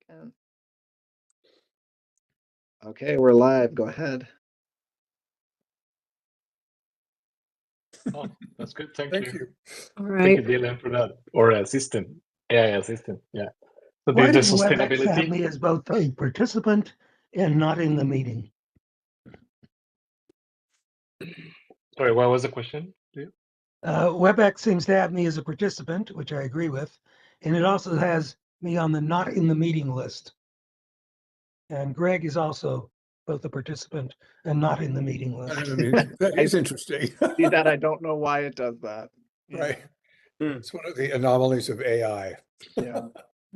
can. Okay, we're live. Go ahead. Oh, that's good. Thank Thank you. you. All Thank right. you, Dylan, for that. Or assistant. AI assistant. Yeah. So Why this is does the WebEx have sustainability. me as both a participant and not in the meeting? Sorry, what was the question? WebEx seems to have me as a participant, which I agree with, and it also has me on the not in the meeting list. And Greg is also both a participant and not in the meeting list. I mean, that is interesting. See that? I don't know why it does that. Yeah. Right. It's one of the anomalies of AI. Yeah.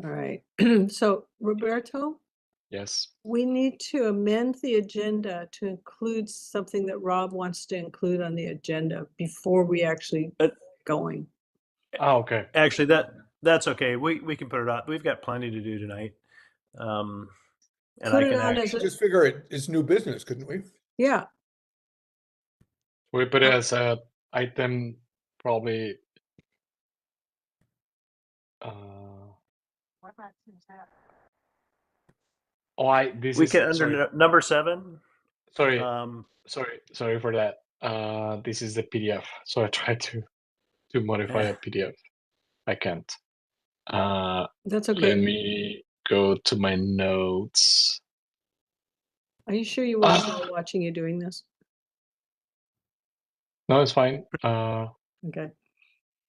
All right. So Roberto, Yes. we need to amend the agenda to include something that Rob wants to include on the agenda before we actually get going. Oh, okay. Actually, that's okay. We can put it on. We've got plenty to do tonight. And Put I it can on actually, as a, Just figure it's new business, couldn't we? yeah. We put it as a item probably. This we is can sorry. under number 7. Sorry. Um, Sorry for that. This is the PDF. So I tried to modify a PDF. I can't. That's Let okay. me go to my notes. Are you sure you want people watching you doing this? No, it's fine. Okay.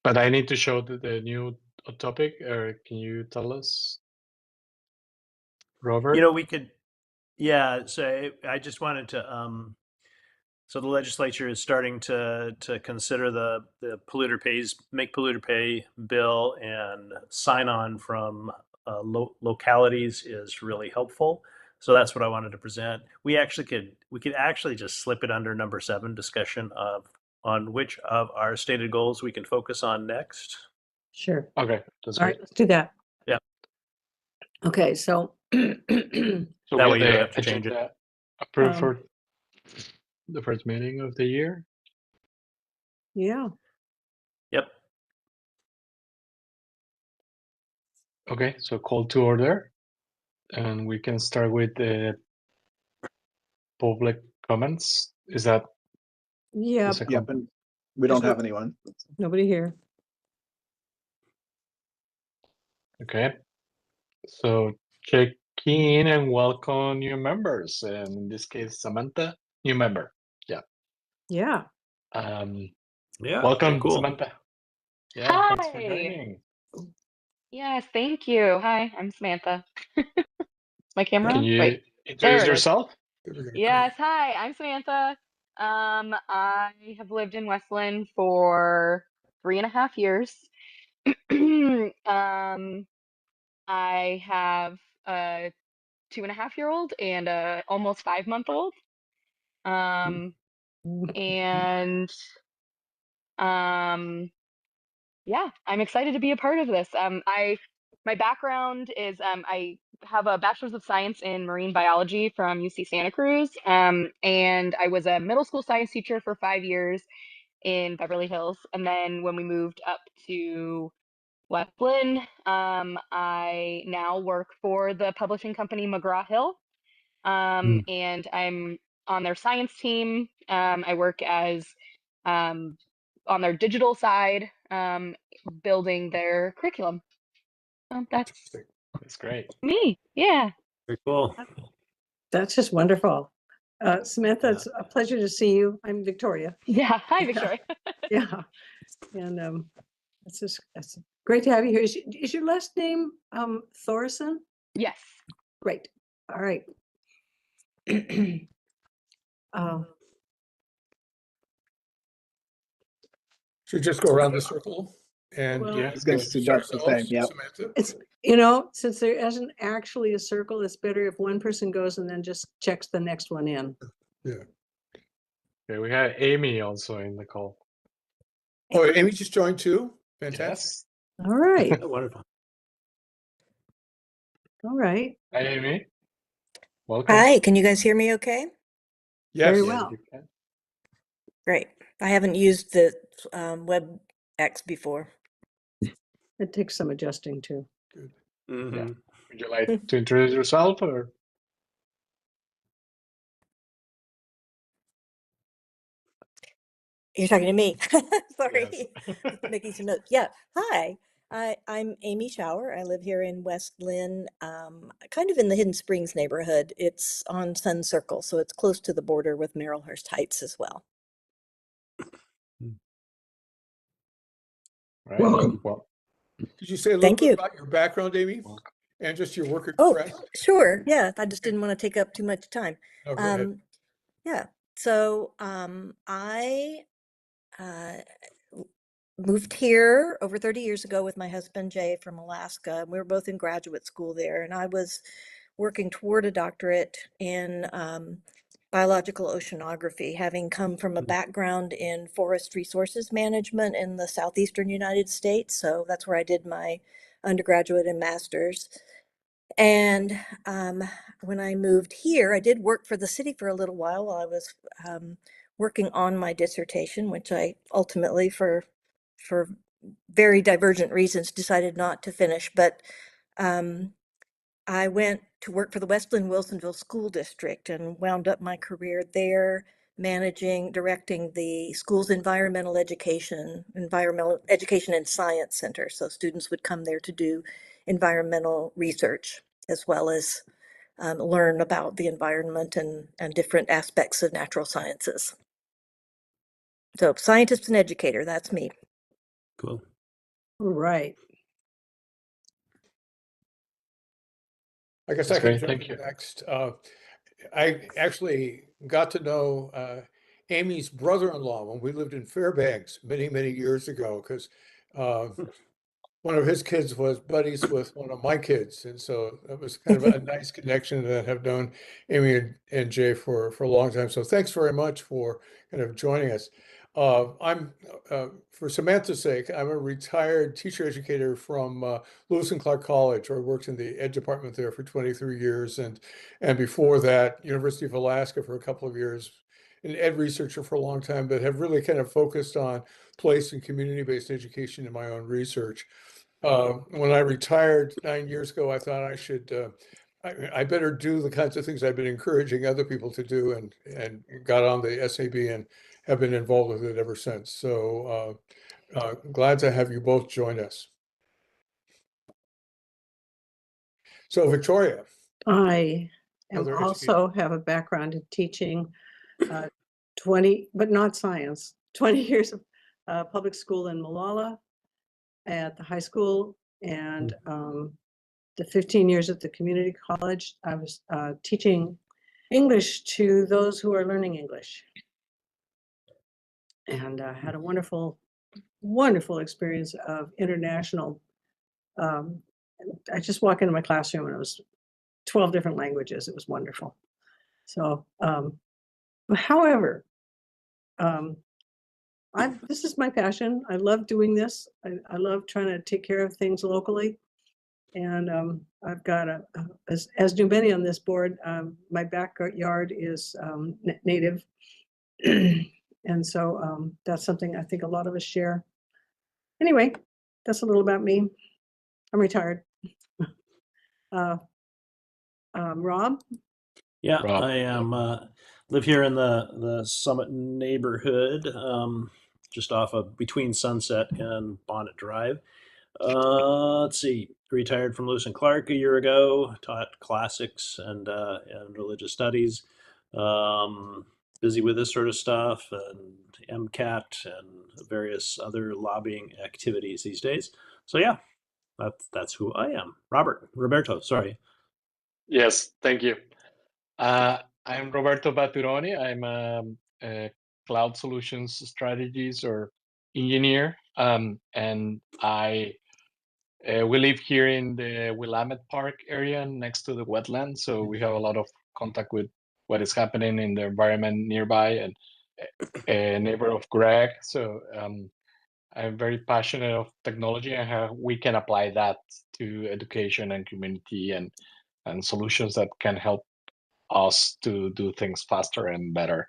But I need to show the new topic, or can you tell us, Robert? we could, yeah. So I just wanted to. So the legislature is starting to consider the make polluter pay bill, and sign on from localities is really helpful. So that's what I wanted to present. We could actually just slip it under number 7, discussion on which of our stated goals we can focus on next. Sure. Okay, that's All great. right, let's do that. Yeah. Okay, so So That way you don't have to change it. Approved for the first meeting of the year. yeah. Yep. Okay, so call to order, and we can start with the public comments. Is that Yeah, the second? Yep. And we don't have anyone. nobody here. Okay. So check in and welcome new members. And in this case, Samantha, new member. Yeah. Yeah. Yeah. Welcome, Cool. Samantha. Yeah, thanks for Hi. joining. Yes, thank you. Hi, I'm Samantha. My camera Can on? you Wait, introduce there it is. yourself? There we go. Yes, hi, I'm Samantha. I have lived in West Linn for 3.5 years. I have a 2.5-year-old and a almost 5-month-old. And yeah, I'm excited to be a part of this. My background is I have a bachelor's of science in marine biology from UC Santa Cruz, and I was a middle school science teacher for 5 years in Beverly Hills. And then when we moved up to West Linn, I now work for the publishing company McGraw-Hill, and I'm on their science team. I work as on their digital side, building their curriculum. That's great. Me. Yeah. Very cool. That's just wonderful. Samantha, Yeah. it's a pleasure to see you. I'm Victoria. Yeah. Hi, Victoria. Yeah. And it's great to have you here. Is your last name Thorson? Yes. Great. All right. Should we just go around the circle and Well, Yeah, I was going to suggest the same. Yeah. Samantha? it's, since there isn't actually a circle, it's better if one person goes and then just checks the next one in. Yeah. Okay, we had Amy also in the call. Oh, Amy just joined too. Fantastic. Yes. All right. Oh, wonderful. All right. Hi, Amy. Welcome. Hi, can you guys hear me okay? Yes. Very Yes, well. you can. Great. I haven't used the WebEx before. It takes some adjusting too. Mm-hmm. Would you like to introduce yourself or? You're talking to me. Sorry. Yes. Just making some notes. Yeah. Hi. I'm Amy Shower. I live here in West Linn, kind of in the Hidden Springs neighborhood. It's on Sun Circle, so it's close to the border with Merrillhurst Heights as well. Right. Welcome. Well, Could you say a little Thank bit you. about your background, Amy? welcome. And just your work at Oh, Crest? sure. Yeah. I just didn't want to take up too much time. Oh, go ahead. Yeah. So I moved here over 30 years ago with my husband Jay from Alaska. We were both in graduate school there, and I was working toward a doctorate in biological oceanography, having come from a background in forest resources management in the southeastern United States. So that's where I did my undergraduate and master's. And when I moved here, I did work for the city for a little while I was working on my dissertation, which I ultimately, for very divergent reasons, decided not to finish. But I went to work for the Westland Wilsonville School District and wound up my career there, directing the school's environmental education and science center. So students would come there to do environmental research as well as learn about the environment and different aspects of natural sciences. So scientist and educator, that's me. Cool. Right. I guess That's I can great, jump thank in you. next. I actually got to know Amy's brother-in-law when we lived in Fairbanks many, many years ago, because one of his kids was buddies with one of my kids. And so it was kind of a nice connection that have known Amy and Jay for a long time. So thanks very much for kind of joining us. For Samantha's sake, I'm a retired teacher educator from Lewis and Clark College, where I worked in the ed department there for 23 years. And before that, University of Alaska for a couple of years, an ed researcher for a long time, but have really kind of focused on place and community-based education in my own research. When I retired 9 years ago, I thought I should, I better do the kinds of things I've been encouraging other people to do, and got on the SAB and have been involved with it ever since. So glad to have you both join us. So Victoria, I am Other also have a background in teaching 20, but not science, 20 years of public school in Malala at the high school, and the 15 years at the community college. I was teaching English to those who are learning English, and had a wonderful, wonderful experience of international. I just walk into my classroom and it was 12 different languages. It was wonderful. So, however, this is my passion. I love doing this. I love trying to take care of things locally. And I've got as do many on this board, my backyard is native. And so that's something I think a lot of us share. Anyway, that's a little about me. I'm retired. Rob? Yeah, Rob. I am live here in the Summit neighborhood, just off of between Sunset and Bonnet Drive. Let's see, retired from Lewis and Clark a year ago. Taught classics and religious studies. Busy with this sort of stuff and MCAT and various other lobbying activities these days. So yeah, that's who I am. Roberto, sorry. Yes, thank you. I'm Roberto Baturoni. I'm a cloud solutions strategies or engineer, and we live here in the Willamette Park area next to the wetland, so we have a lot of contact with what is happening in the environment nearby, and a neighbor of Greg. So I'm very passionate of technology and how we can apply that to education and community and solutions that can help us to do things faster and better,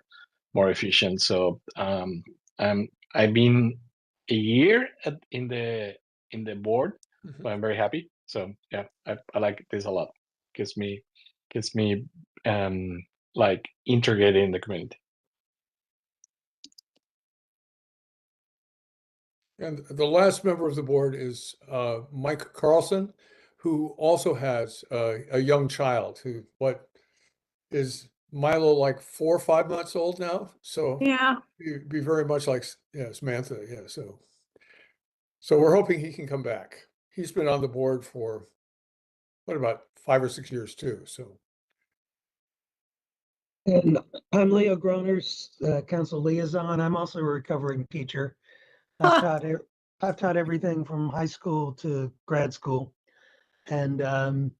more efficient. So I've been a year in the board, so I'm very happy. So yeah, I like this a lot. Gives me like integrated in the community. And the last member of the board is Mike Carlson, who also has a young child who, what is Milo, like 4 or 5 months old now? So Yeah. be very much like, yeah, Samantha. Yeah. So we're hoping he can come back. He's been on the board for what, about 5 or 6 years too. So And I'm Leo Groner's council liaison. I'm also a recovering teacher. I've taught everything from high school to grad school, and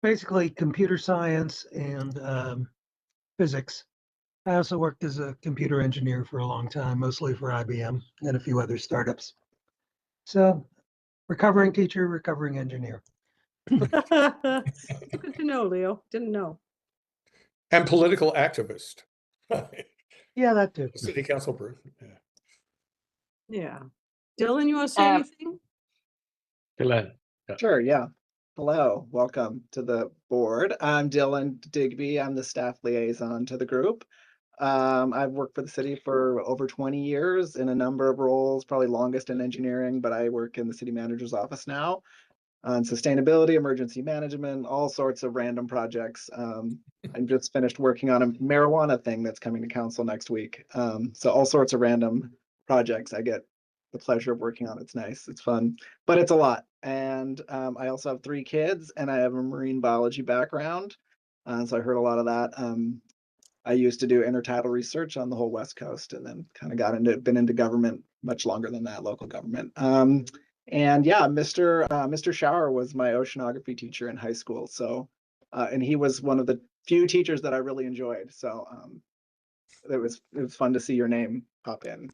basically computer science and physics. I also worked as a computer engineer for a long time, mostly for IBM and a few other startups. So, recovering teacher, recovering engineer. Good to know, Leo. Didn't know. and political activist. Yeah, that too. City council person. Yeah. Yeah. Dylan, you want to say Um, anything? Glenn. Sure, yeah. Hello, welcome to the board. I'm Dylan Digby. I'm the staff liaison to the group. I've worked for the city for over 20 years in a number of roles, probably longest in engineering, but I work in the city manager's office now on sustainability, emergency management, all sorts of random projects. I'm just finished working on a marijuana thing that's coming to council next week. So all sorts of random projects I get the pleasure of working on. It's nice, it's fun, but it's a lot. And I also have 3 kids and I have a marine biology background. So I heard a lot of that. I used to do intertidal research on the whole West Coast and then kind of been into government much longer than that, local government. And yeah, Mr. Shower was my oceanography teacher in high school. So, and he was one of the few teachers that I really enjoyed. So it was fun to see your name pop in.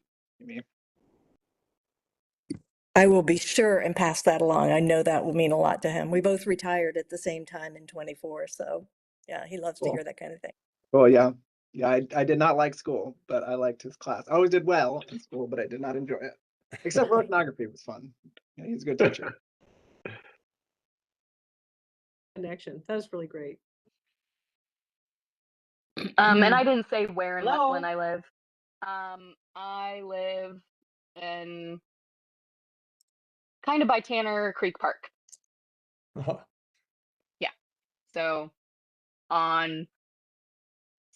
I will be sure and pass that along. I know that will mean a lot to him. We both retired at the same time in 24. So yeah, he loves to Cool. hear that kind of thing. Well, yeah. Yeah, I did not like school, but I liked his class. I always did well in school, but I did not enjoy it. Except for oceanography was fun. Yeah, he's a good teacher. Connection. That was really great. And I didn't say where in Hello? Westland I live. I live in kind of by Tanner Creek Park. Uh-huh. So on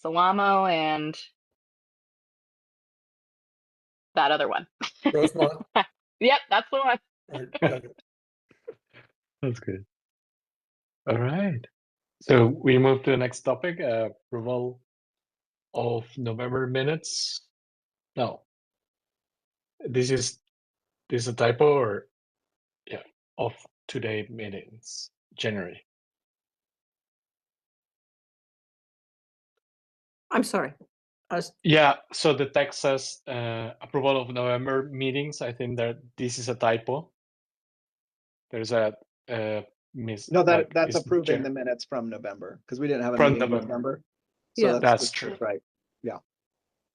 Salamo and that other one. Rosemont. Yep, that's the one. Right, got it. That's good. All right. So we move to the next topic, approval of November minutes. No, this is a typo, or yeah, of today meetings, January. I'm sorry. Yeah, so the text says approval of November meetings. I think that this is a typo. There's a miss. No, like, that's it's approving the minutes from November because we didn't have a From meeting in November. November. So Yeah. That's true. right.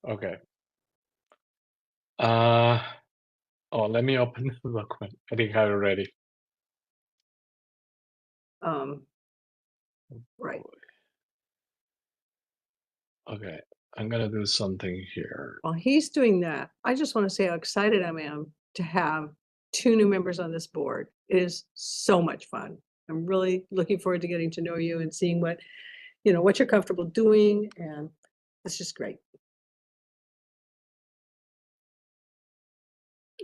Okay. Oh, let me open the document. I think I have it ready. Right. Okay, I'm gonna do something here. While he's doing that, I just want to say how excited I am to have 2 new members on this board. It is so much fun. I'm really looking forward to getting to know you and seeing what you're comfortable doing, and it's just great.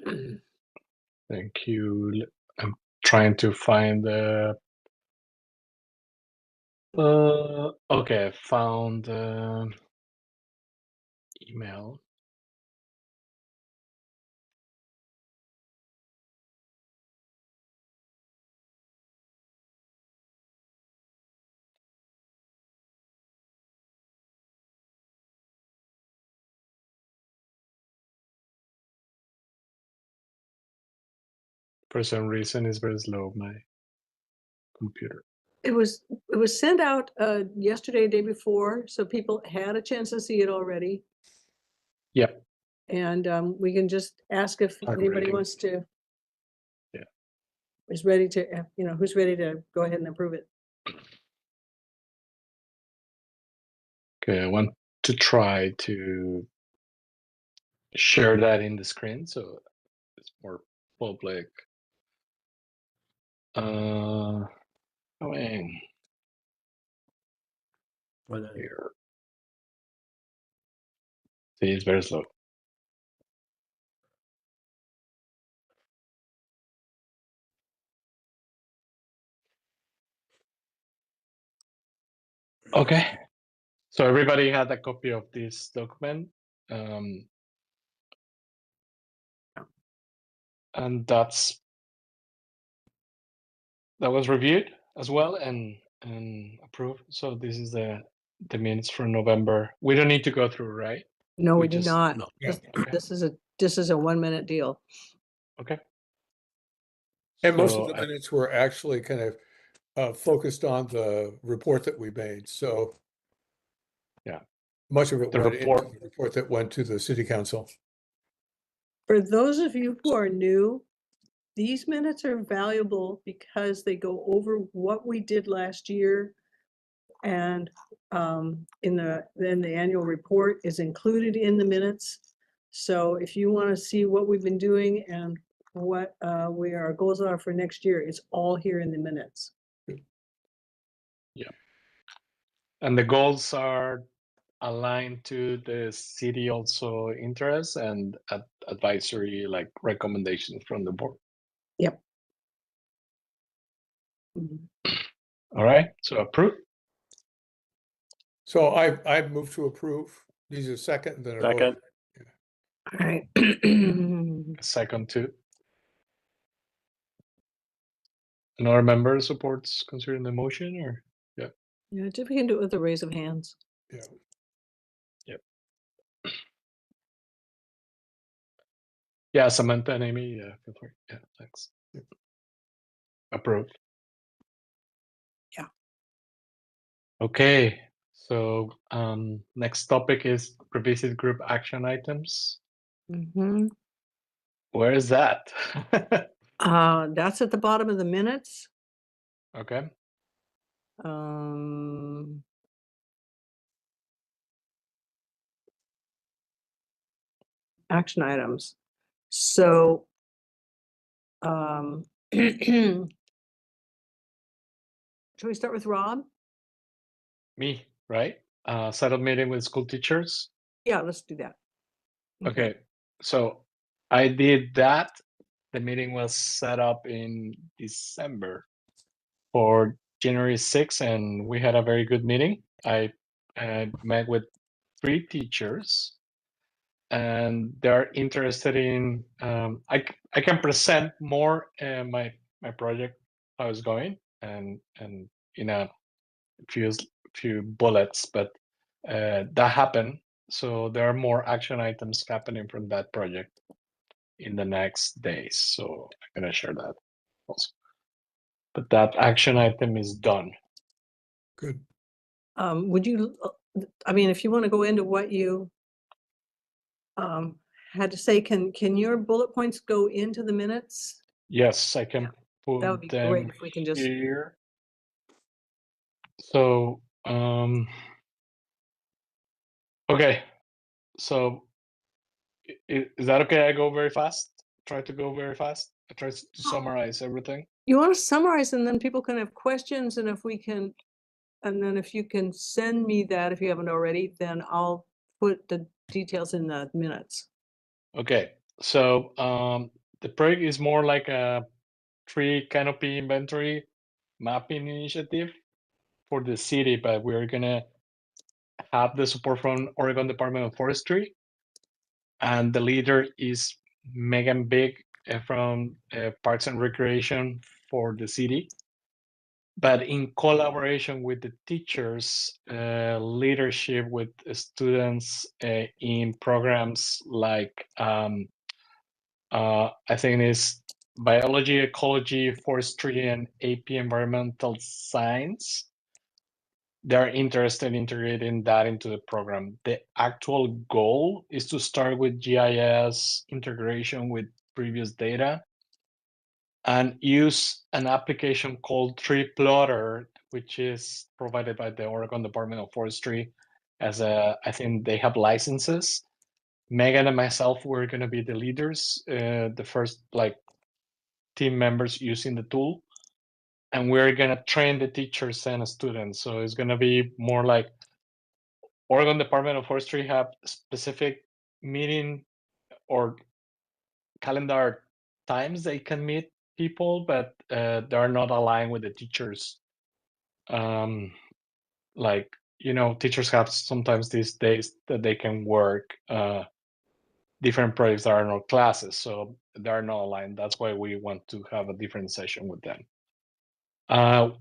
Thank you. I'm trying to find the. Okay, I found the email. For some reason, it's very slow, my computer. It was sent out yesterday, day before, so people had a chance to see it already. Yep. And we can just ask if Start anybody reading. wants to. Yeah. is ready to, who's ready to go ahead and approve it? Okay, I want to try to share that in the screen so it's more public. I mean, here. See, it's very slow. Okay, so everybody had a copy of this document, and that was reviewed as well and approved. So this is the minutes for November. We don't need to go through, right? No, We we do just- not. No. Okay. This is a 1-minute deal. Okay. And most of So, the minutes were actually kind of focused on the report that we made. So Yeah. much of it The went report- into the report that went to the city council. For those of you who are new, these minutes are valuable because they go over what we did last year. And in the annual report is included in the minutes. So if you want to see what we've been doing and what our goals are for next year, it's all here in the minutes. and the goals are aligned to the city also interests and advisory like recommendations from the board. Yep. Mhm. All right, so approve. So I moved to approve. These are second and then a vote. Second. All right. Second too. Another member supports considering the motion or Yeah, we can do it with a raise of hands. Yeah. yeah, Samantha and Amy, yeah, feel free. Yeah, thanks. Approve. Yeah. Okay, so next topic is revisit group action items. Mhm. Where is that? That's at the bottom of the minutes. Okay. Action items. So, should we start with Rob? Me, right? Set up meeting with school teachers. Yeah, let's do that. Okay, so I did that. The meeting was set up in December for January 6th, and we had a very good meeting. I met with 3 teachers, and they're interested in. I can present more my project, how it's going, and in a few bullets, but that happened. So there are more action items happening from that project in the next days. So I'm gonna share that also. But that action item is done. Good. Would you, I mean, if you want to go into what you had to say, can your bullet points go into the minutes? Yes, I can put That would be them great if we can just, here. So okay, so is that okay? I go very fast. Try to go very fast. I try to summarize everything. you want to summarize and then people can have questions, and if we can, and then if you can send me that, if you haven't already, then I'll put the details in the minutes. Okay, so the project is more like a tree canopy inventory mapping initiative for the city, but we're gonna have the support from Oregon Department of Forestry, and the leader is Megan Big from Parks and Recreation for the city. But in collaboration with the teachers, leadership with students in programs like I think it's biology, ecology, forestry, and AP environmental science. They're interested in integrating that into the program. The actual goal is to start with GIS integration with previous data and use an application called Tree Plotter, which is provided by the Oregon Department of Forestry. I think they have licenses. Megan and myself, we're going to be the leaders, the first team members using the tool, and we're going to train the teachers and students. So it's going to be more like Oregon Department of Forestry have specific meeting or calendar times they can meet people, but they're not aligned with the teachers. Teachers have sometimes these days that they can work different projects that are not classes, so they're not aligned. That's why we want to have a different session with them.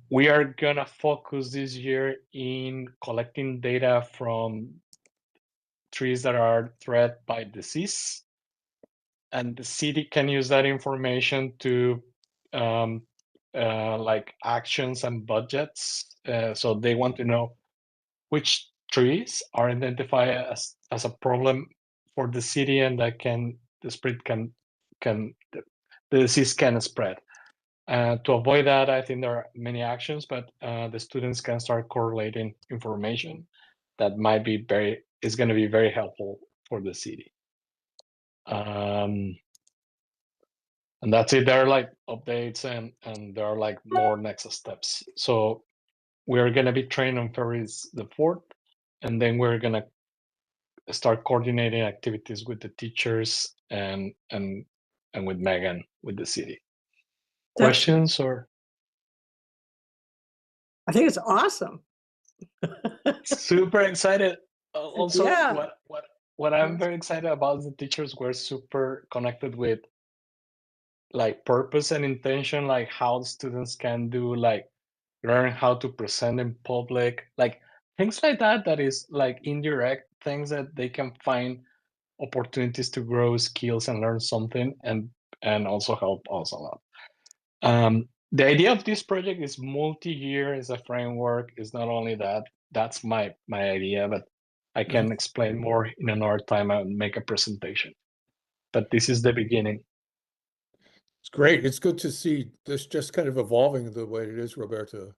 We are gonna focus this year in collecting data from trees that are threatened by disease, and the city can use that information to actions and budgets. So they want to know which trees are identified as a problem for the city, and that the disease can spread. To avoid that, I think there are many actions, but the students can start correlating information that is going to be very helpful for the city. And that's it. There are updates and there are more next steps. So we're going to be trained on February the 4th, and then we're going to start coordinating activities with the teachers and with Megan, with the city. Questions or? I think it's awesome. Super excited. Also, Yeah. what I'm very excited about is the teachers were super connected with purpose and intention, how students can do learn how to present in public, things like that is indirect things that they can find opportunities to grow skills and learn something and also help us a lot. The idea of this project is multi-year, is a framework. It's not only that's my idea, but I can explain more in another time and make a presentation. But this is the beginning. It's great. It's good to see this just kind of evolving the way it is, Roberto.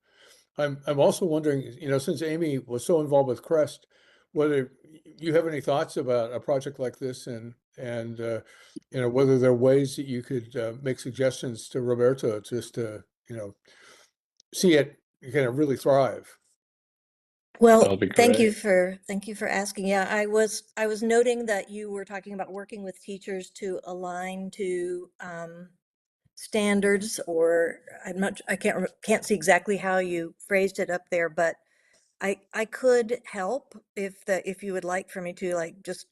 I'm also wondering, since Amy was so involved with CREST, whether you have any thoughts about a project like this and whether there are ways that you could make suggestions to Roberto just to, see it kind of really thrive. Well, be thank you great. for asking. Yeah, I was noting that you were talking about working with teachers to align to standards, or I can't see exactly how you phrased it up there, but I could help if you would like for me to just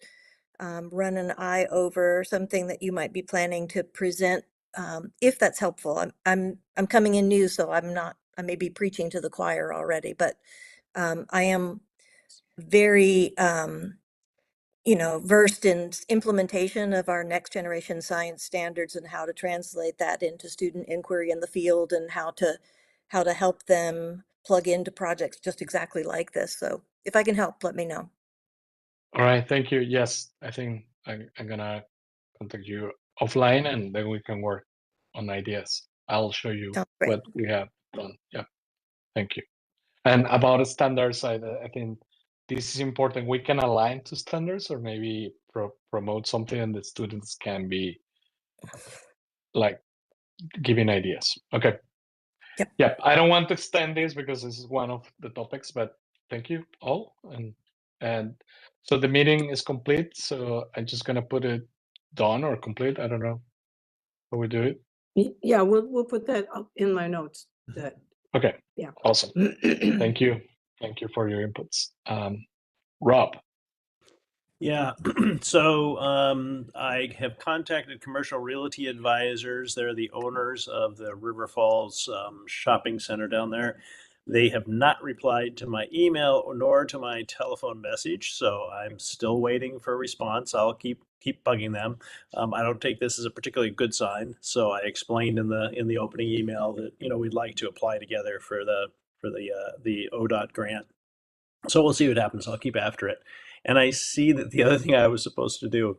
run an eye over something that you might be planning to present, if that's helpful. I'm coming in new, so I may be preaching to the choir already, but I am very versed in implementation of our next generation science standards and how to translate that into student inquiry in the field and how to help them plug into projects just exactly like this. So if I can help, let me know. All right, thank you. Yes, I think I'm gonna contact you offline, and then we can work on ideas. I'll show you Sounds great. what we have done. Yeah, thank you. And about the standards, I think this is important. We can align to standards, or maybe promote something, and the students can be giving ideas. Okay. Yep. Yeah, I don't want to extend this because this is one of the topics, but thank you all. And so the meeting is complete. So I'm just gonna put it done or complete. I don't know how we do it. Yeah, we'll put that up in my notes. Okay. Yeah. Awesome. Thank you. Thank you for your inputs. Rob. Yeah, so I have contacted Commercial Realty Advisors. They're the owners of the River Falls shopping center down there. They have not replied to my email nor to my telephone message, so I'm still waiting for a response. I'll keep bugging them. I don't take this as a particularly good sign, so I explained in the opening email that we'd like to apply together for the ODOT grant. So we'll see what happens. I'll keep after it. And I see that the other thing I was supposed to do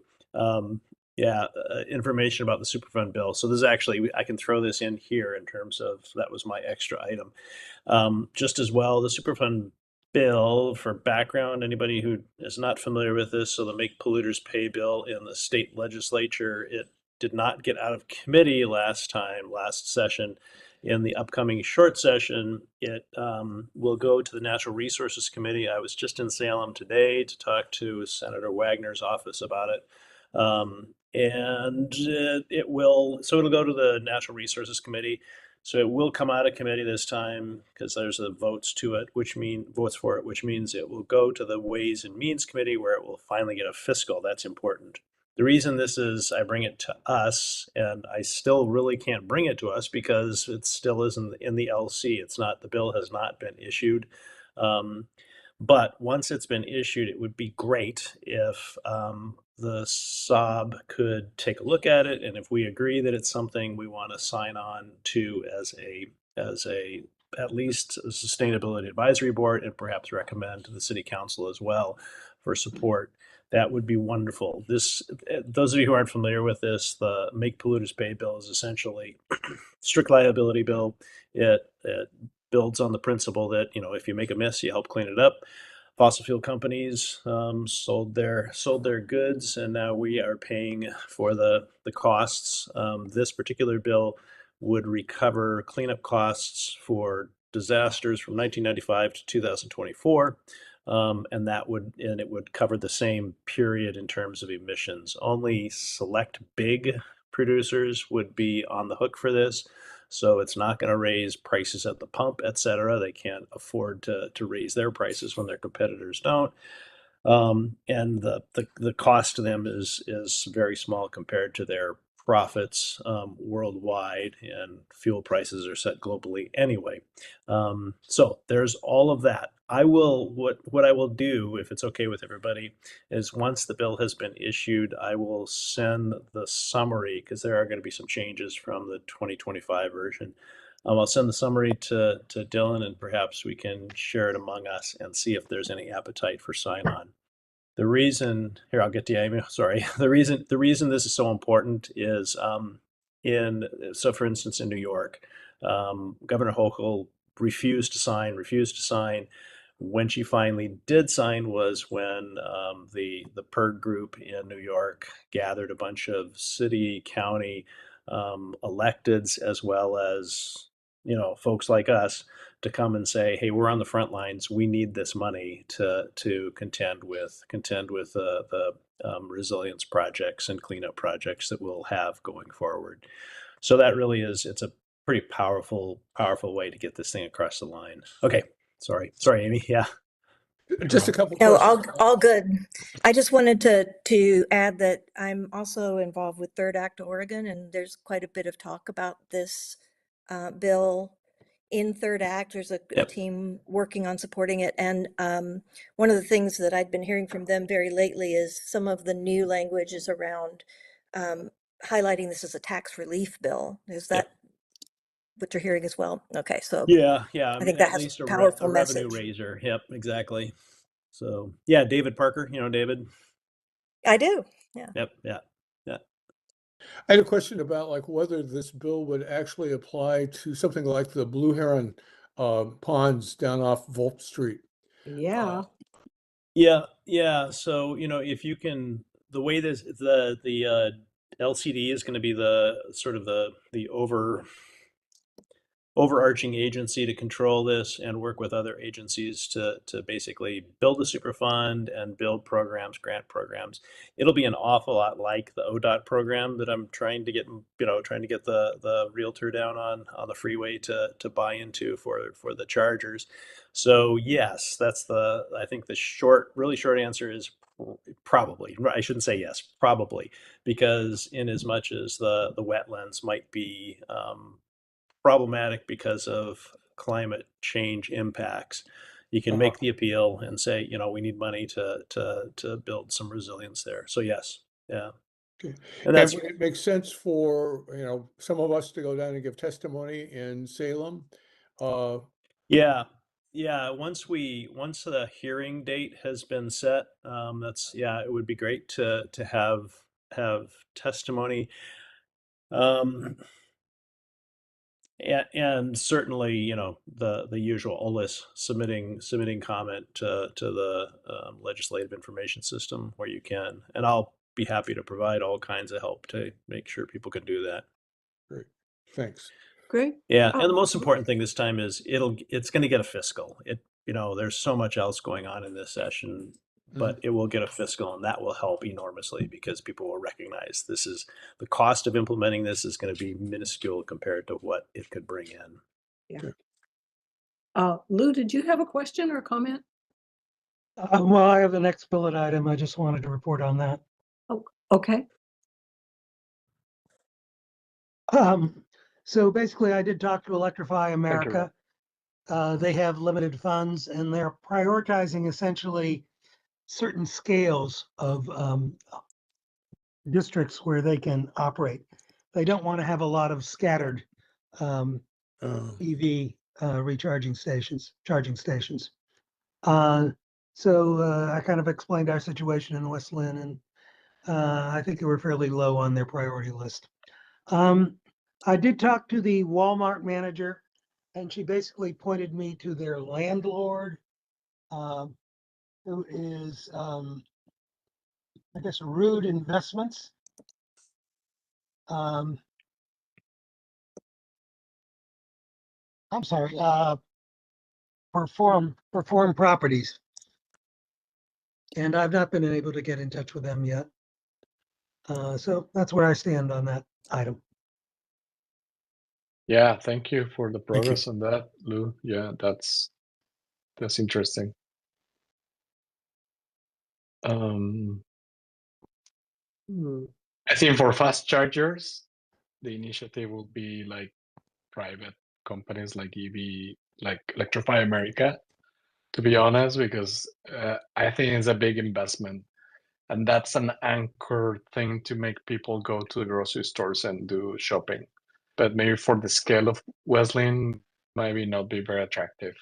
information about the Superfund bill. So this is actually, I can throw this in here in terms of, that was my extra item. Just as well, the Superfund bill, for background, anybody who is not familiar with this, so the Make Polluters Pay bill in the state legislature, it did not get out of committee last session. In the upcoming short session, it will go to the Natural Resources Committee. I was just in Salem today to talk to Senator Wagner's office about it. And it'll go to the Natural Resources Committee. So it will come out of committee this time because there's a votes for it, which means it will go to the Ways and Means Committee where it will finally get a fiscal. That's important. The reason I bring it to us, and I still really can't bring it to us because it still is in the LC. The bill has not been issued. But once it's been issued, it would be great if the SOB could take a look at it, and if we agree that it's something we want to sign on to as at least a sustainability advisory board, and perhaps recommend to the city council as well for support, that would be wonderful. Those of you who aren't familiar with this, the Make Polluters Pay bill is essentially strict liability bill. It builds on the principle that, if you make a mess, you help clean it up. Fossil fuel companies sold their goods, and now we are paying for the costs. This particular bill would recover cleanup costs for disasters from 1995 to 2024, and it would cover the same period in terms of emissions. Only select big producers would be on the hook for this. So it's not going to raise prices at the pump, et cetera. They can't afford to raise their prices when their competitors don't. And the cost to them is very small compared to their profits worldwide, and fuel prices are set globally anyway. So there's all of that. What I will do, if it's okay with everybody, is once the bill has been issued, I will send the summary, because there are going to be some changes from the 2025 version. I'll send the summary to Dylan, and perhaps we can share it among us and see if there's any appetite for sign-on. The reason here, I'll get to you, Amy. Sorry. The reason this is so important is for instance, in New York, Governor Hochul refused to sign. When she finally did sign was when the PERG group in New York gathered a bunch of city, county electeds, as well as folks like us, to come and say, hey, we're on the front lines. We need this money to contend with the resilience projects and cleanup projects that we'll have going forward. So that really it's a pretty powerful way to get this thing across the line. Okay, sorry, Amy. Yeah. Just a couple No, questions. all good. I just wanted to add that I'm also involved with Third Act Oregon, and there's quite a bit of talk about this bill in Third Act. There's a Yep. team working on supporting it. And one of the things that I've been hearing from them very lately is some of the new language is around highlighting this as a tax relief bill. Is that what you're hearing as well? Okay, so Yeah. I think that at has least a a powerful revenue message. raiser. Yep, exactly. So yeah, David Parker. David. I do. Yeah. Yep. Yeah. I had a question about like whether this bill would actually apply to something like the Blue Heron ponds down off Volp Street. Yeah. Yeah. So if you can, the way the LCD is going to be the sort of the overarching agency to control this and work with other agencies to basically build a super fund and build grant programs. It'll be an awful lot like the ODOT program that I'm trying to get the realtor down on the freeway to buy into for the chargers. So yes, I think the really short answer is probably. I shouldn't say yes, probably, because in as much as the wetlands might be problematic because of climate change impacts, you can make the appeal and say, we need money to build some resilience there. So yes, yeah. Okay. And that's would it make sense for some of us to go down and give testimony in Salem? yeah. Once the hearing date has been set, it would be great to have have testimony. And certainly, you know, the usual OLIS submitting comment to the legislative information system where you can, and I'll be happy to provide all kinds of help to make sure people can do that. Great, thanks. Great. Yeah, Oh, and the most important thing this time is it's going to get a fiscal. You know, there's so much else going on in this session, but it will get a fiscal, and that will help enormously because people will recognize this is the cost of implementing this is going to be minuscule compared to what it could bring in. Lou, did you have a question or comment? Well, I have the next bullet item. I just wanted to report on that. Oh, okay. So basically, I did talk to Electrify Thank you, America. They have limited funds and they're prioritizing essentially certain scales of districts where they can operate. They don't want to have a lot of scattered EV charging stations. So I kind of explained our situation in West Linn, and I think they were fairly low on their priority list. I did talk to the Walmart manager, and she basically pointed me to their landlord, who is, I guess, Rude Investments. I'm sorry, Perform Properties. And I've not been able to get in touch with them yet. So that's where I stand on that item. Yeah, thank you for the you. progress on that, Lou. Yeah, that's interesting. I think for fast chargers, the initiative will be like private companies like EV, like Electrify America, to be honest, because I think it's a big investment. And that's an anchor thing to make people go to the grocery stores and do shopping. But maybe for the scale of Wesleyan, maybe not be very attractive.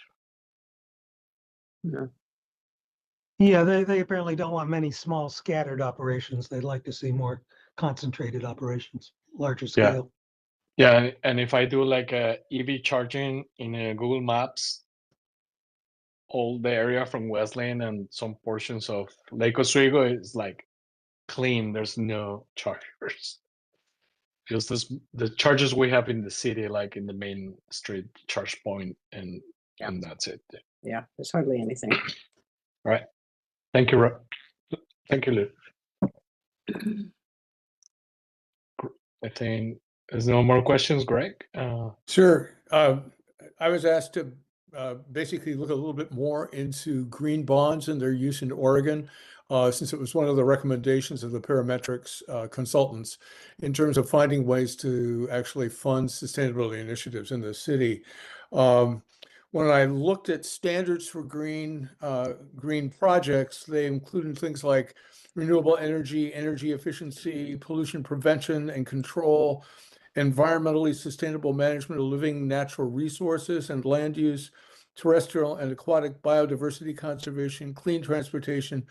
Yeah, they apparently don't want many small scattered operations. They'd like to see more concentrated operations, larger scale. Yeah, and if I do like a EV charging in Google Maps, all the area from Wesleyan and some portions of Lake Oswego is like clean. There's no chargers. Just the chargers we have in the city, like in the main street charge point, and that's it. Yeah, there's hardly anything. All right. Thank you, thank you, Lou. I think there's no more questions, Greg. Sure. I was asked to basically look a little bit more into green bonds and their use in Oregon, since it was one of the recommendations of the parametrics consultants in terms of finding ways to actually fund sustainability initiatives in the city. When I looked at standards for green projects, they included things like renewable energy, energy efficiency, pollution prevention and control, environmentally sustainable management of living natural resources and land use, terrestrial and aquatic biodiversity conservation, clean transportation,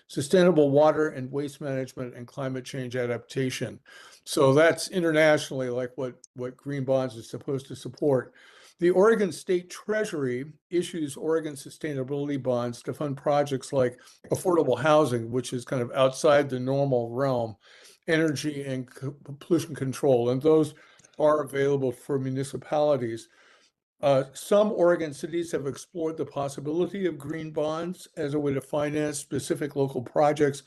sustainable water and waste management, and climate change adaptation. So that's internationally like what green bonds is supposed to support. The Oregon State Treasury issues Oregon sustainability bonds to fund projects like affordable housing, which is kind of outside the normal realm, energy and pollution control, and those are available for municipalities. Some Oregon cities have explored the possibility of green bonds as a way to finance specific local projects,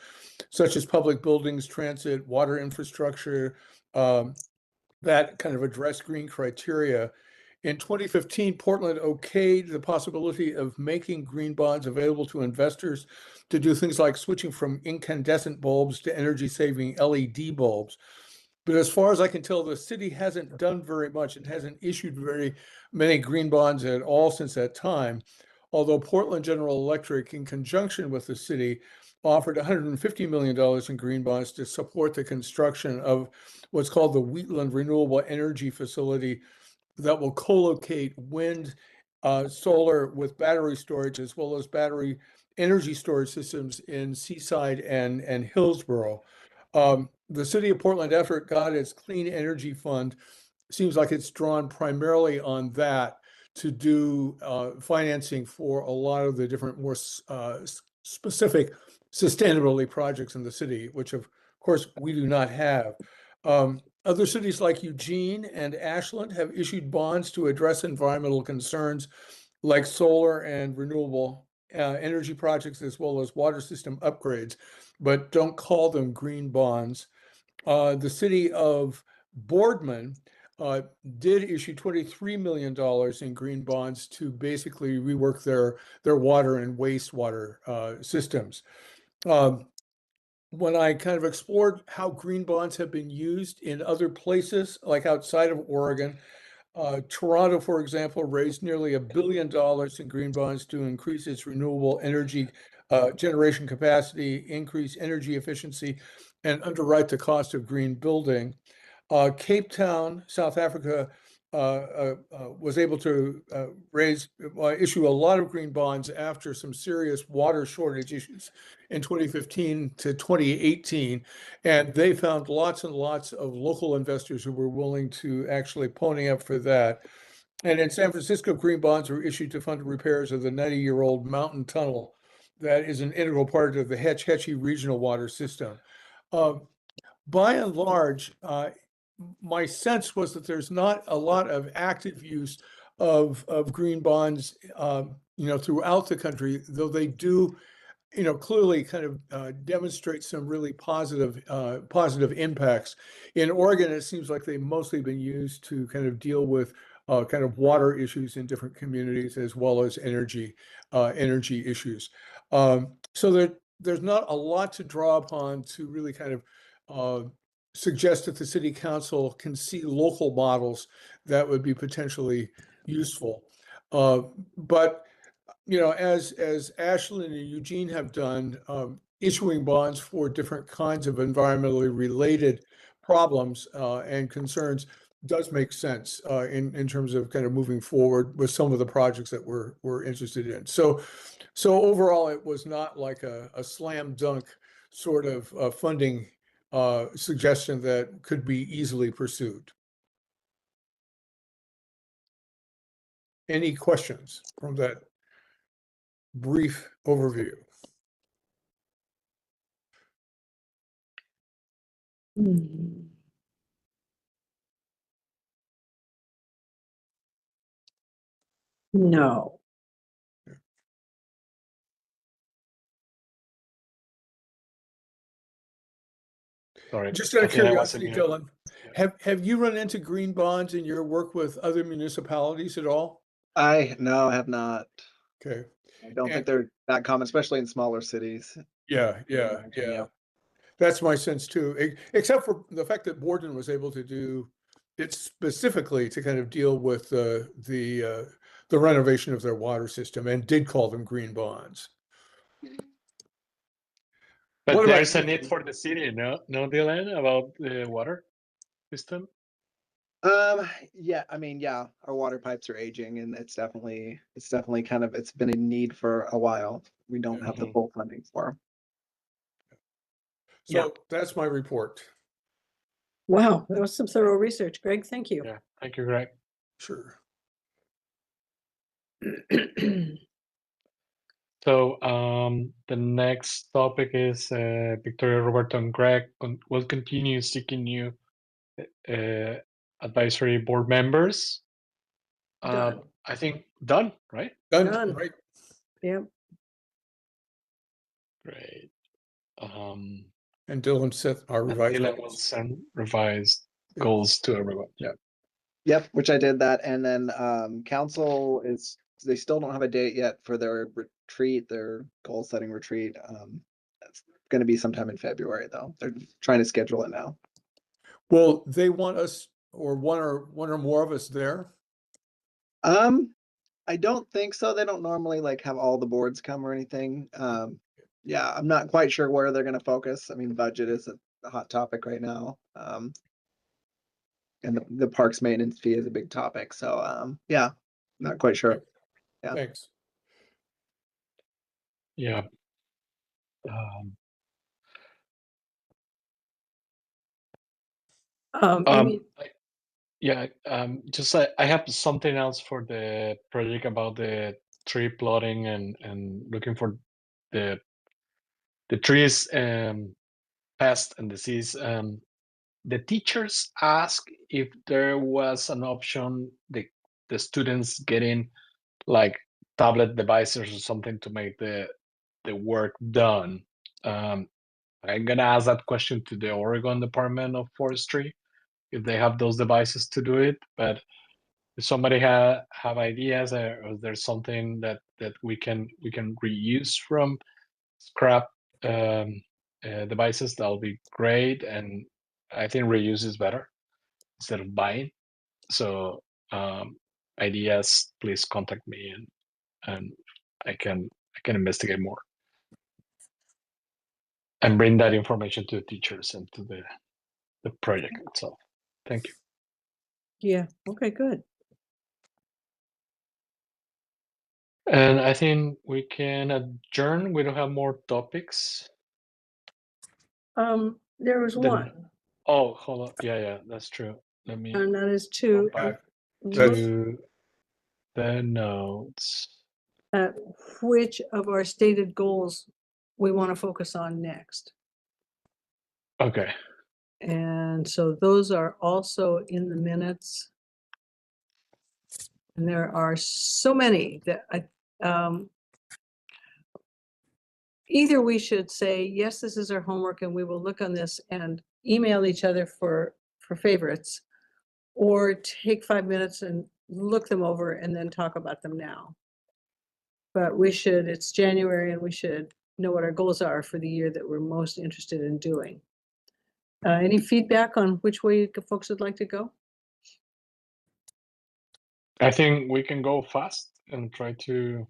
such as public buildings, transit, water infrastructure, that kind of address green criteria. In 2015, Portland okayed the possibility of making green bonds available to investors to do things like switching from incandescent bulbs to energy-saving LED bulbs. But as far as I can tell, the city hasn't done very much and hasn't issued very many green bonds at all since that time. Although Portland General Electric, in conjunction with the city, offered $150 million in green bonds to support the construction of what's called the Wheatland Renewable Energy Facility that will co-locate wind, solar with battery storage, as well as battery energy storage systems in Seaside and Hillsborough. the city of Portland, after it got its clean energy fund, seems like it's drawn primarily on that to do financing for a lot of the different more specific sustainability projects in the city, which of course we do not have. Other cities like Eugene and Ashland have issued bonds to address environmental concerns like solar and renewable energy projects, as well as water system upgrades, but don't call them green bonds. The city of Boardman did issue $23 million in green bonds to basically rework their water and wastewater systems. When I kind of explored how green bonds have been used in other places, like outside of Oregon, Toronto, for example, raised nearly $1 billion in green bonds to increase its renewable energy generation capacity, increase energy efficiency, and underwrite the cost of green building. Cape Town, South Africa, was able to issue a lot of green bonds after some serious water shortage issues in 2015 to 2018. And they found lots and lots of local investors who were willing to actually pony up for that. And in San Francisco, green bonds were issued to fund repairs of the 90-year-old mountain tunnel that is an integral part of the Hetch Hetchy regional water system. By and large, my sense was that there's not a lot of active use of green bonds, throughout the country, though they do, clearly kind of demonstrate some really positive impacts. In Oregon, it seems like they've mostly been used to kind of deal with kind of water issues in different communities, as well as energy issues. So there's not a lot to draw upon to really kind of suggest that the city council can see local models that would be potentially useful. But as Ashland and Eugene have done, issuing bonds for different kinds of environmentally related problems and concerns does make sense in terms of kind of moving forward with some of the projects that we're interested in. So overall, it was not like a slam dunk sort of funding suggestion that could be easily pursued. Any questions from that brief overview? No. Sorry. Just out of I think I wasn't curiosity, muted. Dylan, have you run into green bonds in your work with other municipalities at all? No, I have not. Okay. I don't think And they're that common, especially in smaller cities. yeah. That's my sense too, except for the fact that Borden was able to do it specifically to kind of deal with the renovation of their water system and did call them green bonds. But What about there's a you? need for the city, no, Dylan, about the water system. Yeah, I mean, yeah, our water pipes are aging, and it's definitely kind of, it's been a need for a while. We don't have the Mhm. full funding for. So that's my report. Wow, that was some thorough research, Greg. Thank you. Yeah, thank you, Greg. Sure. So the next topic is Victoria, Roberto, and Greg will continue seeking new advisory board members. Done. I think done, right? Done. Right. Yep. Great. And Dylan set our And revised Dylan will goals. send revised Yeah. goals to everyone. Yeah. Yep, which I did that, and then council they still don't have a date yet for their retreat, their goal setting retreat. It's going to be sometime in February though. They're trying to schedule it now. Well, they want us, or one or more of us there. I don't think so. They don't normally like have all the boards come or anything. Yeah, I'm not quite sure where they're going to focus. I mean, budget is a hot topic right now. And the parks maintenance fee is a big topic. So yeah, not quite sure. Yeah. Thanks. Yeah. Amy, Yeah, just I have something else for the project about the tree plotting and looking for the trees pest and disease. The teachers asked if there was an option the students getting like tablet devices or something to make the work done. I'm gonna ask that question to the Oregon Department of Forestry if they have those devices to do it. But if somebody have ideas or there's something that we can reuse from scrap devices, that'll be great. And I think reuse is better instead of buying. So ideas, please contact me and I can investigate more and bring that information to the teachers and to the project itself. Thank you. yeah, okay, good. And I think we can adjourn. We don't have more topics. There was Then- one, Oh, hold on. Yeah, that's true. Let me and that is go to back look to the notes. at which of our stated goals we want to focus on next. Okay. And so those are also in the minutes. And there are so many that either we should say, yes, this is our homework and we will look on this and email each other for favorites, or take 5 minutes and look them over and then talk about them now. But it's January and we should know what our goals are for the year that we're most interested in doing. Any feedback on which way folks would like to go? I think we can go fast and try to.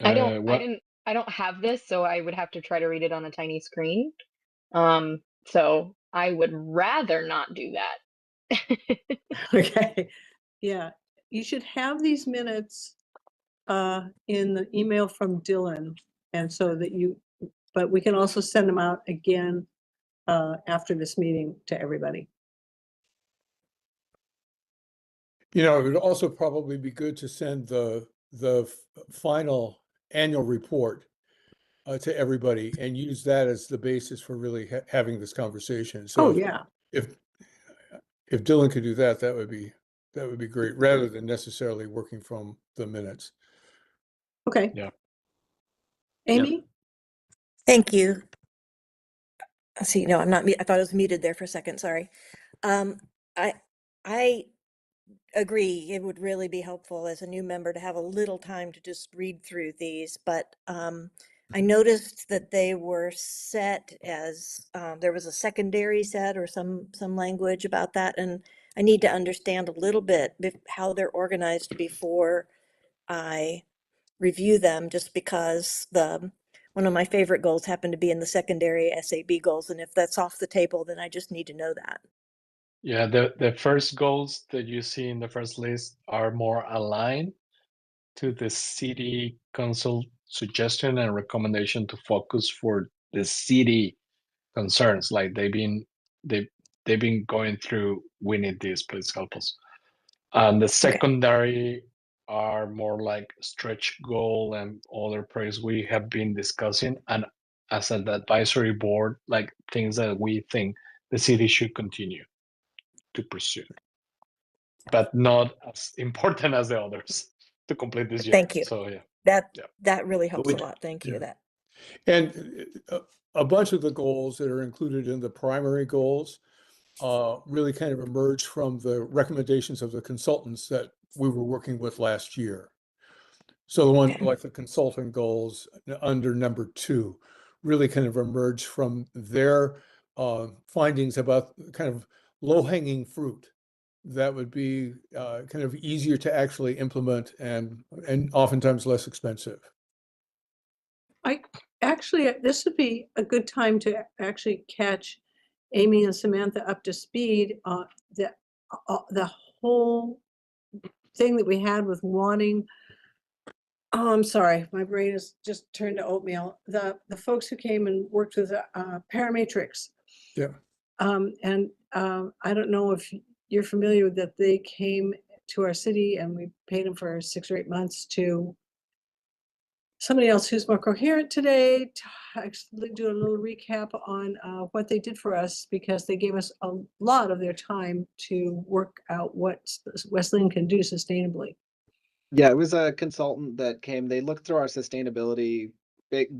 I don't have this, so I would have to try to read it on a tiny screen. So I would rather not do that. Okay, yeah, you should have these minutes in the email from Dylan, and so that but we can also send them out again after this meeting to everybody. You know, it would also probably be good to send the final annual report to everybody and use that as the basis for really having this conversation. So Oh, yeah, if Dylan could do that, that would be great, rather than necessarily working from the minutes. okay. Yeah. Amy? Thank you. See, no, I'm not, I thought I was muted there for a second, sorry. I agree, it would really be helpful as a new member to have a little time to just read through these, but I noticed that they were set as, there was a secondary set or some language about that, and I need to understand a little bit how they're organized before I review them, just because one of my favorite goals happened to be in the secondary SAB goals, and if that's off the table, then I just need to know that. Yeah, the first goals that you see in the first list are more aligned to the city council suggestion and recommendation to focus for the city concerns. Like they've been going through, we need this, please help us. And the secondary are more like stretch goal and other projects we have been discussing, and as an advisory board, like things that we think the city should continue to pursue, but not as important as the others to complete this year. Thank you. So yeah. That really helps a lot. Thank you. That. And a bunch of the goals that are included in the primary goals really kind of emerged from the recommendations of the consultants that we were working with last year. So the one like the consultant goals under number 2 really kind of emerged from their findings about kind of low-hanging fruit that would be kind of easier to actually implement and oftentimes less expensive. This would be a good time to actually catch Amy and Samantha up to speed on the whole thing that we had with wanting. Oh, I'm sorry, my brain is just turned to oatmeal. The folks who came and worked with Parametrics. Yeah. And I don't know if you're familiar with that. They came to our city and we paid them for 6 or 8 months to somebody else who's more coherent today to actually do a little recap on what they did for us, because they gave us a lot of their time to work out what West Linn can do sustainably. Yeah, it was a consultant that came. They looked through our sustainability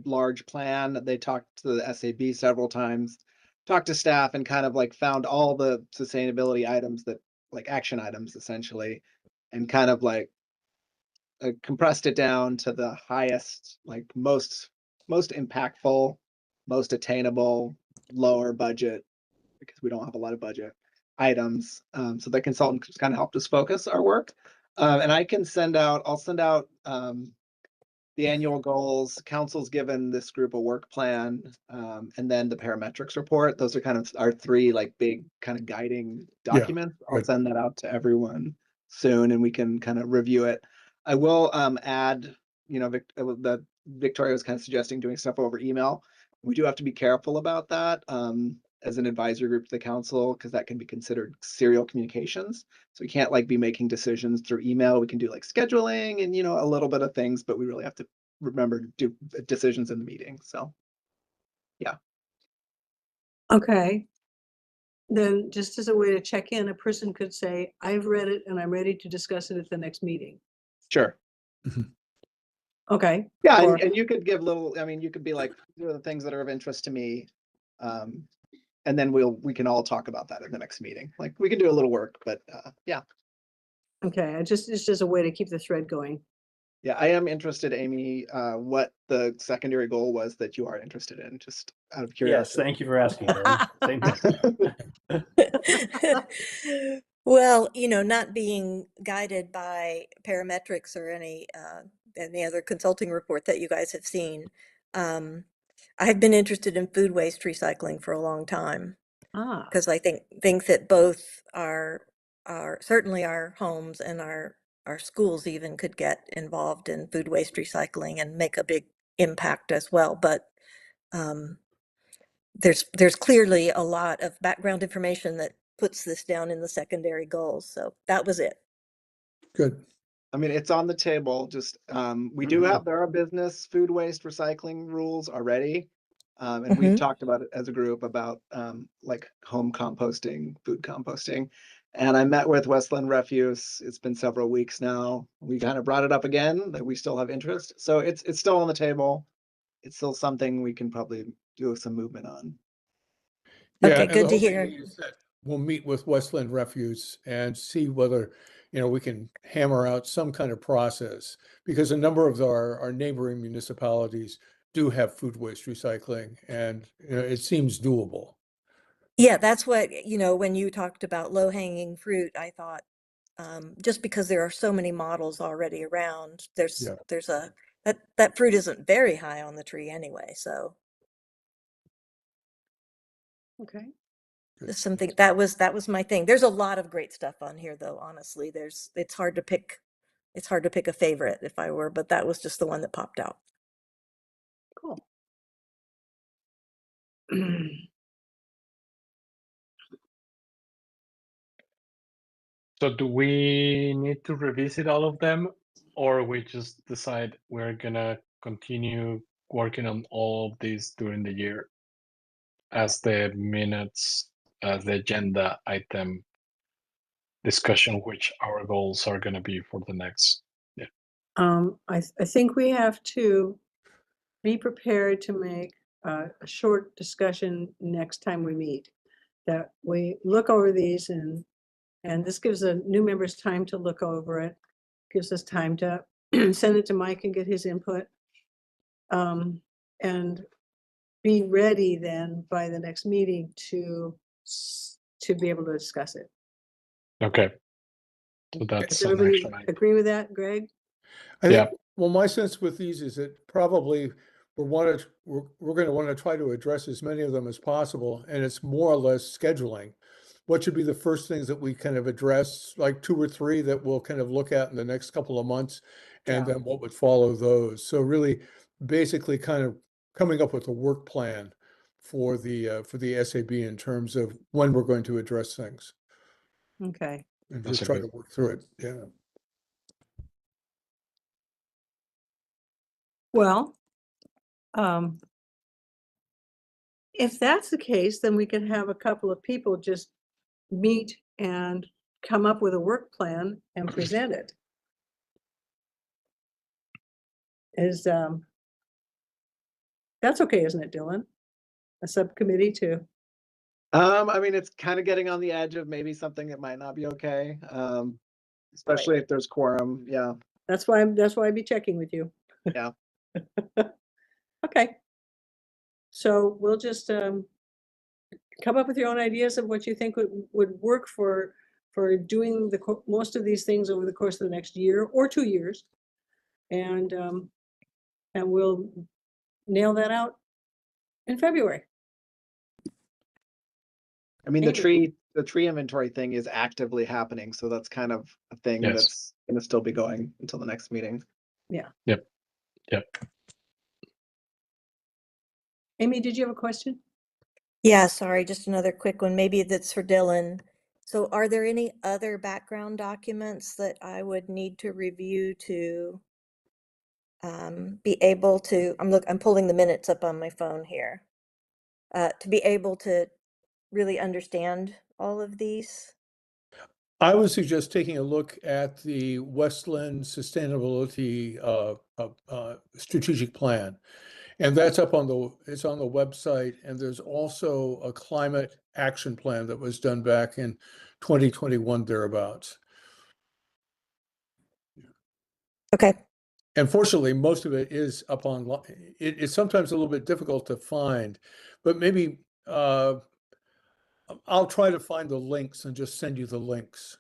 large plan. They talked to the SAB several times, talked to staff, and kind of like found all the sustainability items that, like, action items essentially, and kind of like compressed it down to the highest, like most impactful, most attainable, lower budget, because we don't have a lot of budget items. So the consultant just kind of helped us focus our work. And I'll send out the annual goals. Council's given this group a work plan, and then the parametrics report. Those are kind of our 3 like big kind of guiding documents. I'll good. send that out to everyone soon, and we can kind of review it. I will add, that Victoria was kind of suggesting doing stuff over email. We do have to be careful about that as an advisory group to the council, because that can be considered serial communications. So we can't like be making decisions through email. We can do like scheduling and, a little bit of things, but we really have to remember to do decisions in the meeting. So, yeah. Okay. Then just as a way to check in, a person could say, I've read it and I'm ready to discuss it at the next meeting. Sure. Okay. Yeah, Or- and you could give you could be like, these are the things that are of interest to me. And then we can all talk about that in the next meeting. Like, we can do a little work, but yeah. Okay, it's just a way to keep the thread going. Yeah, I am interested, Amy, what the secondary goal was that you are interested in, just out of Yes, curiosity. thank you for asking, Lynn. Same here. Well, not being guided by parametrics or any other consulting report that you guys have seen, I have been interested in food waste recycling for a long time, because I think that both our certainly our homes and our schools even could get involved in food waste recycling and make a big impact as well. But there's clearly a lot of background information that puts this down in the secondary goals. So that was it. Good. I mean, it's on the table. Just we do have, there are business food waste recycling rules already. And we've talked about it as a group about like home composting, food composting. And I met with West Linn Refuse. It's been several weeks now. We kind of brought it up again that we still have interest. So it's still on the table. It's still something we can probably do some movement on. Yeah, Okay, and the good to whole thing hear. is that we'll meet with West Linn Refuse and see whether, we can hammer out some kind of process, because a number of our neighboring municipalities do have food waste recycling, and it seems doable. Yeah, that's what, when you talked about low hanging fruit, I thought, just because there are so many models already around, Yeah. there's that fruit isn't very high on the tree anyway. So Okay. Good. something that was my thing. There's a lot of great stuff on here, though. Honestly, it's hard to pick a favorite if I were, but that was just the one that popped out. Cool. So do we need to revisit all of them, or we just decide we're gonna continue working on all of these during the year as the minutes, as the agenda item discussion, which our goals are gonna be for the next? I think we have to be prepared to make a short discussion next time we meet. That we look over these and this gives the new members time to look over it, gives us time to send it to Mike and get his input. And be ready then by the next meeting to be able to discuss it. Okay. So that's Does an everybody action item. agree with that, Greg? I think, Yeah. well, my sense with these is that probably we're going to want to try to address as many of them as possible, and it's more or less scheduling. What should be the first things that we kind of address, like 2 or 3 that we'll kind of look at in the next couple of months, and Yeah. then what would follow those? So really, basically, kind of coming up with a work plan for the SAB in terms of when we're going to address things Okay. and That's just a try good- to work through it. Yeah. Well, if that's the case, then we can have a couple of people just meet and come up with a work plan and present it. That's okay, isn't it, Dylan? A subcommittee too. I mean, it's kind of getting on the edge of maybe something that might not be okay. Especially if there's quorum. Yeah. That's why I'd be checking with you. Yeah. Okay. So we'll just come up with your own ideas of what you think would work for doing most of these things over the course of the next year or 2 years. And we'll nail that out in February. I mean, Maybe. the tree inventory thing is actively happening, so that's kind of a thing Yes. that's gonna still be going until the next meeting. Yeah. Yep. Amy, did you have a question? Yeah, sorry, just another quick one. Maybe that's for Dylan. So are there any other background documents that I would need to review to be able to, I'm pulling the minutes up on my phone here, to be able to really understand all of these? I would suggest taking a look at the Westland Sustainability Strategic Plan. And that's it's on the website, and there's also a climate action plan that was done back in 2021 thereabouts. Okay. And fortunately, most of it is up online. It's sometimes a little bit difficult to find, but maybe I'll try to find the links and just send you the links.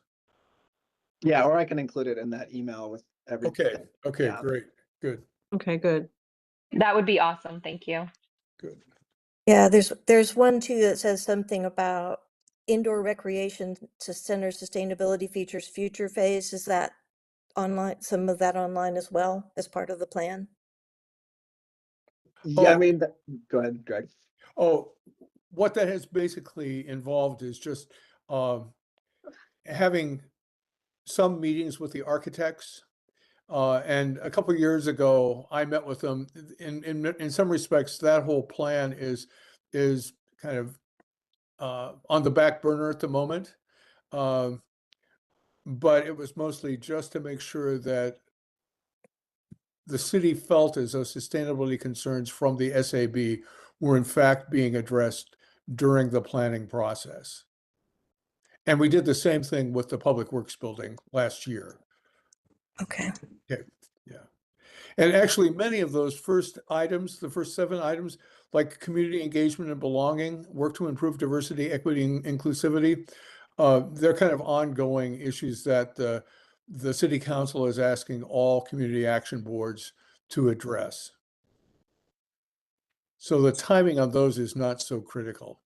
Yeah, or I can include it in that email with everything. Okay, Yeah. great, good, Okay, good. That would be awesome. Thank you. good. Yeah, there's one too that says something about indoor recreation center sustainability features future phase. Is that online, some of that online as well as part of the plan? Yeah, I Oh. mean, go ahead, Greg. Oh, what that has basically involved is just having some meetings with the architects. And a couple of years ago, I met with them. In some respects, that whole plan is kind of on the back burner at the moment. But it was mostly just to make sure that the city felt as though sustainability concerns from the SAB were in fact being addressed during the planning process. And we did the same thing with the Public Works building last year. Okay. Okay, yeah. And actually, many of those first items, the first 7 items, like community engagement and belonging, work to improve diversity, equity, and inclusivity, they're kind of ongoing issues that the city council is asking all community action boards to address. So the timing on those is not so critical.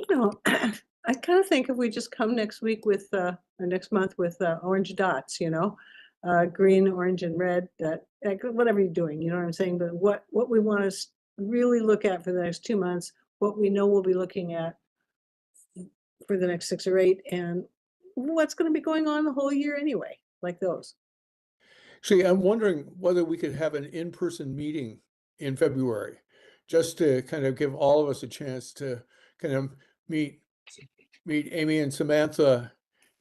You know, I kind of think if we just come next week with, or next month with orange dots, green, orange, and red, that, like, whatever you're doing, you know what I'm saying? But what we want to really look at for the next 2 months, what we know we'll be looking at for the next 6 or 8, and what's going to be going on the whole year anyway, like those. Actually, I'm wondering whether we could have an in-person meeting in February, just to kind of give all of us a chance to kind of meet Amy and Samantha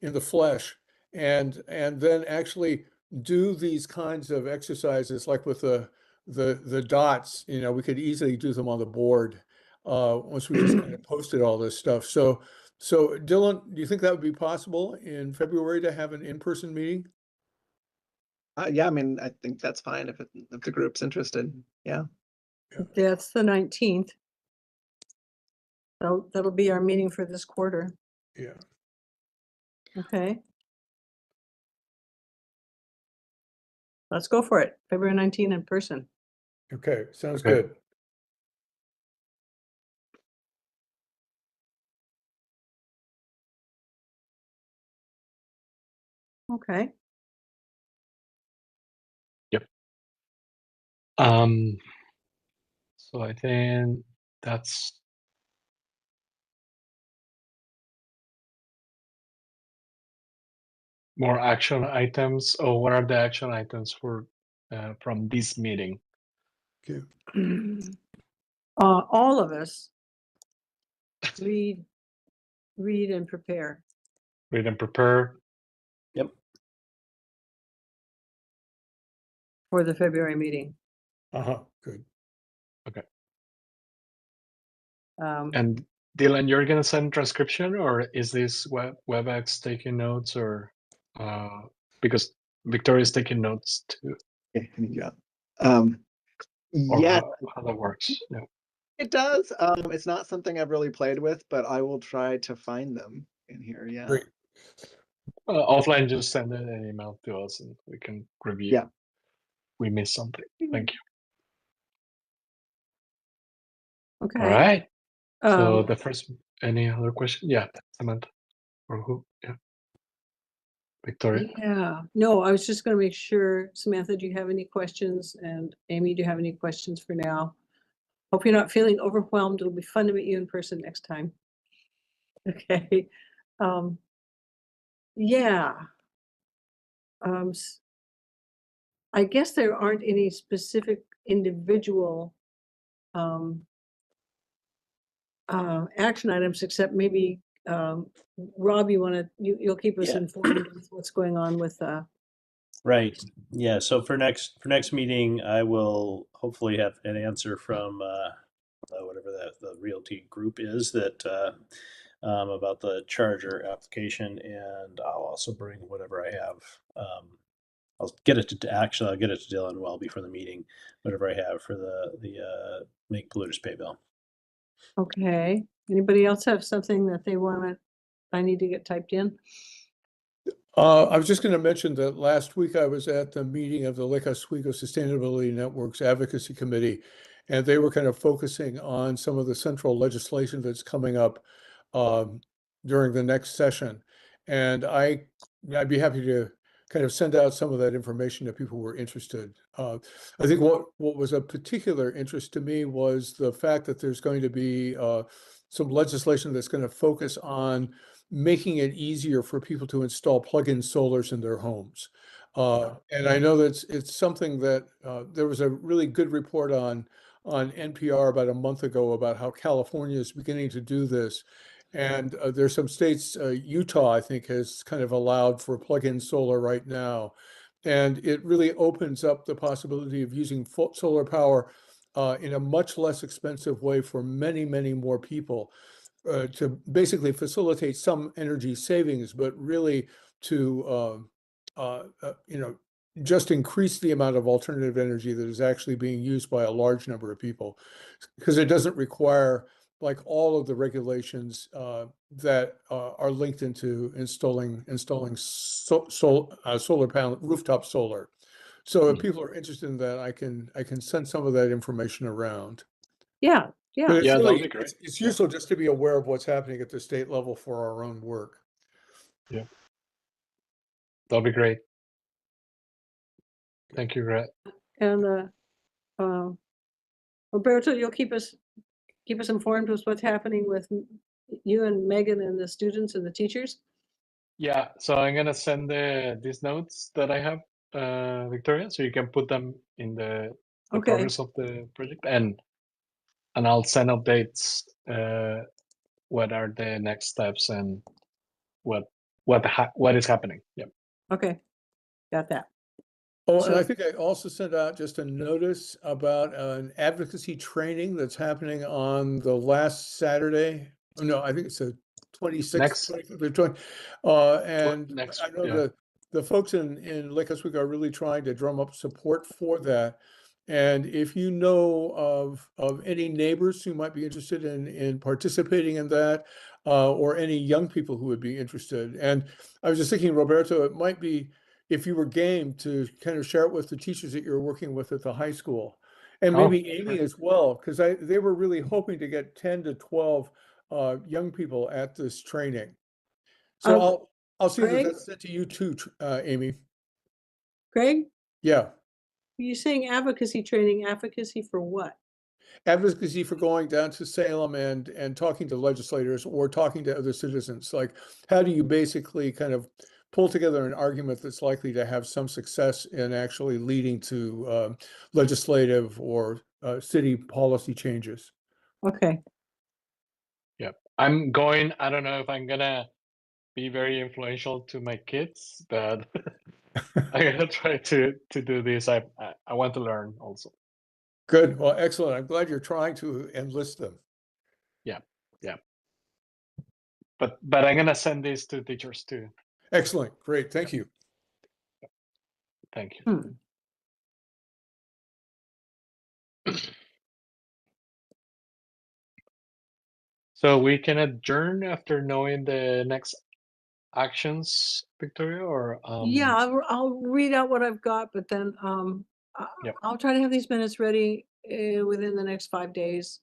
in the flesh, and then actually do these kinds of exercises, like with the dots. We could easily do them on the board once we just kind of posted all this stuff. So Dylan, do you think that would be possible in February to have an in-person meeting? Yeah, I mean, I think that's fine if the group's interested. Yeah. That's the 19th. That'll be our meeting for this quarter. Yeah. Okay. Let's go for it. February 19 in person. Okay, sounds Okay. good. Okay. Um, So I think that's more action items. Oh, what are the action items for from this meeting? Okay. All of us read and prepare. Read and prepare. Yep. For the February meeting. Good. Okay. Um, And Dylan, you're gonna send transcription, or is this WebEx taking notes, or because Victoria's taking notes too, Okay, yeah. Um, or yes, how that works? Yeah. it does. It's not something I've really played with, but I will try to find them in here. Yeah. Great. Offline, just send an email to us and we can review. Yeah. We missed something. Thank you. okay. All right. So Um, the first, any other question? Yeah, Samantha or who? Yeah, Victoria. yeah, no, I was just gonna make sure, Samantha, do you have any questions? And Amy, do you have any questions for now? Hope you're not feeling overwhelmed. It'll be fun to meet you in person next time. Okay. Yeah. I guess there aren't any specific individual action items, except maybe Rob, you'll keep us Yeah. informed with what's going on with Right. Yeah. So for next meeting, I will hopefully have an answer from whatever the realty group is that about the charger application, and I'll also bring whatever I have. I'll get it to Dylan well before the meeting, whatever I have for the make polluters pay bill. Okay. Anybody else have something that I need to get typed in? I was just going to mention that last week I was at the meeting of the Lake Oswego Sustainability Network's Advocacy Committee, and they were kind of focusing on some of the central legislation that's coming up during the next session. And I'd be happy to kind of send out some of that information to people who are interested. I think what was of particular interest to me was the fact that there's going to be some legislation that's going to focus on making it easier for people to install plug-in solars in their homes. And I know that it's something that there was a really good report on NPR about a month ago about how California is beginning to do this. And there's some states, Utah, I think, has kind of allowed for plug-in solar right now. And it really opens up the possibility of using solar power in a much less expensive way for many, many more people. To basically facilitate some energy savings, but really to just increase the amount of alternative energy that is actually being used by a large number of people, because it doesn't require like all of the regulations that are linked into installing solar panel rooftop solar. So if people are interested in that, I can send some of that information around. Yeah, yeah. But it's Yeah, that'll really, be great. it's useful just to be aware of what's happening at the state level for our own work. Yeah, that'll be great. Thank you, Brett. And Roberto, you'll keep us informed with what's happening with you and Megan and the students and the teachers? Yeah, so I'm gonna send these notes that I have, Victoria, so you can put them in the Okay. progress of the project, and I'll send updates. What are the next steps and what is happening? Yeah. Okay, got that. Oh, and I So- think I also sent out just a notice about an advocacy training that's happening on the last Saturday. Oh, no, I think it's the 26th, Next. 25th or 20. And Next, I know yeah. the folks in Lake Oswego are really trying to drum up support for that. And if you know of any neighbors who might be interested in participating in that, or any young people who would be interested. And I was just thinking, Roberto, it might be, if you were game, to kind of share it with the teachers that you're working with at the high school, and maybe Amy as well, because they were really hoping to get 10 to 12 young people at this training. So I'll see that that's sent to you too, Amy. Greg, Yeah. are you saying advocacy training, advocacy for what? advocacy for going down to Salem and talking to legislators or talking to other citizens? Like, how do you basically kind of pull together an argument that's likely to have some success in actually leading to legislative or city policy changes? Okay. Yeah, I don't know if I'm gonna be very influential to my kids, but I'm gonna try to do this. I want to learn also. Good. Well, excellent. I'm glad you're trying to enlist them. Yeah, yeah. But I'm gonna send this to teachers too. Excellent. Great. Thank you. Thank you. Hmm. So we can adjourn after knowing the next actions, Victoria, or Yeah, I'll read out what I've got, but then Yep. I'll try to have these minutes ready within the next 5 days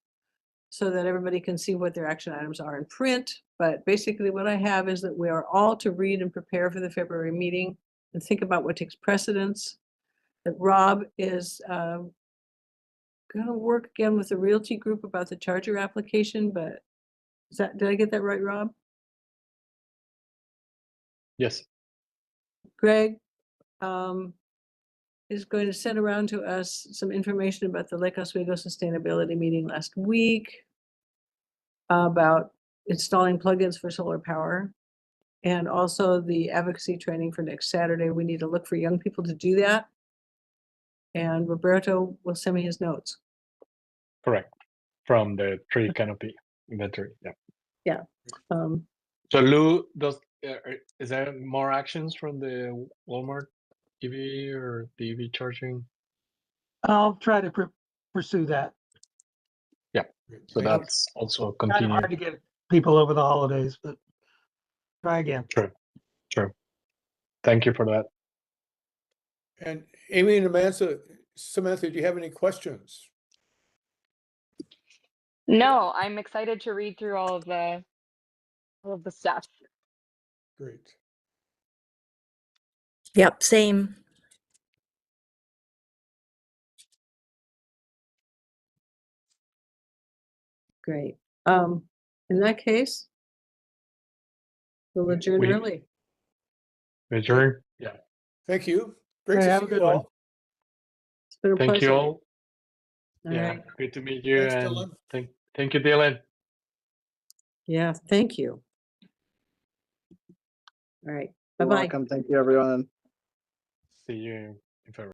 so that everybody can see what their action items are in print. But basically what I have is that we are all to read and prepare for the February meeting and think about what takes precedence. That Rob is going to work again with the Realty Group about the charger application, but did I get that right, Rob? yes. Greg is going to send around to us some information about the Lake Oswego Sustainability Meeting last week about installing plugins for solar power and also the advocacy training for next Saturday. We need to look for young people to do that. And Roberto will send me his notes. Correct. From the tree canopy inventory. Yeah. Yeah. So Lou, is there more actions from the Walmart EV or the EV charging? I'll try to pursue that. So Thank you. that's also Kind of continue. hard to get people over the holidays, but try again. Sure. Thank you for that. And Amy and Samantha, do you have any questions? No, I'm excited to read through all of the stuff. Great. Yep, same. Great. In that case, we'll adjourn We- early. Adjourn. Yeah. Thank you. Great All right, to have see a you good one. all. It's been a Thank pleasure. you all. All Yeah. right. Good to meet you. Thanks, And Dylan. thank you, Dylan. Yeah, thank you. All right. You're Bye-bye. welcome. Thank you, everyone. See you in February.